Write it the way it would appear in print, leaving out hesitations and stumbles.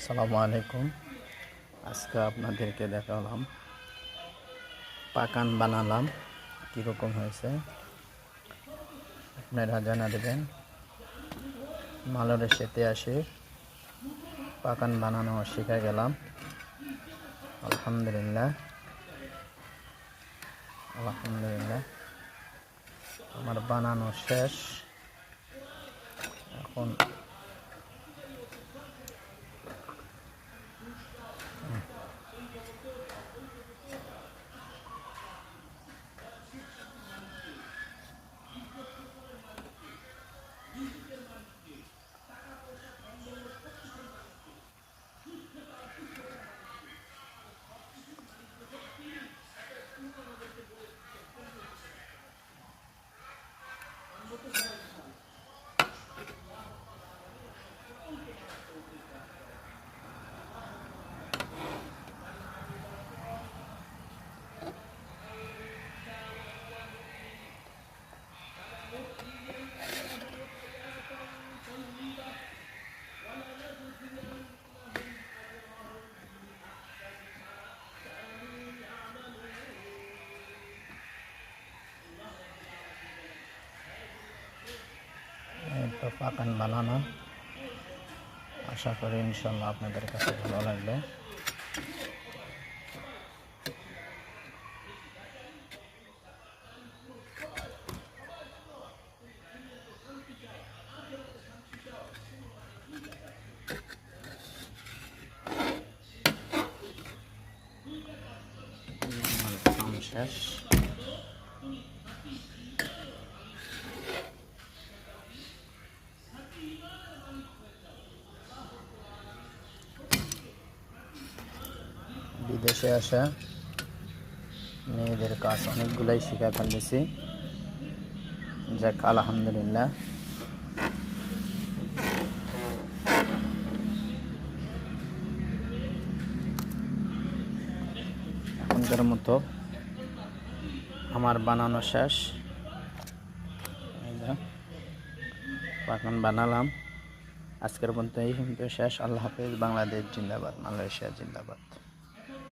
আসসালামু আলাইকুম। আজকে আপনাদেরকে দেখালাম পাকান বানালাম কীরকম হয়েছে, আপনারা জানা দেবেন। মালয়েশিয়াতে আসে পাকান বানানো শিখে গেলাম। আলহামদুলিল্লাহ আলহামদুলিল্লাহ আমার বানানো শেষ। এখন এই তো পাকান বানানো, আশা করি ইনশাল্লাহ আপনাদের কাছে ভালো লাগবে। কাম শেষ। বিদেশে আসা মেয়েদের কাজ অনেকগুলাই শিখা ফেলেছি। যাক আলহামদুলিল্লাহ। এখনকার মতো আমার বানানো শেষ। পাকান বানালাম। আজকের পর্যন্ত এই শেষ। আল্লাহ হাফেজ। বাংলাদেশ জিন্দাবাদ, মালয়েশিয়া জিন্দাবাদ।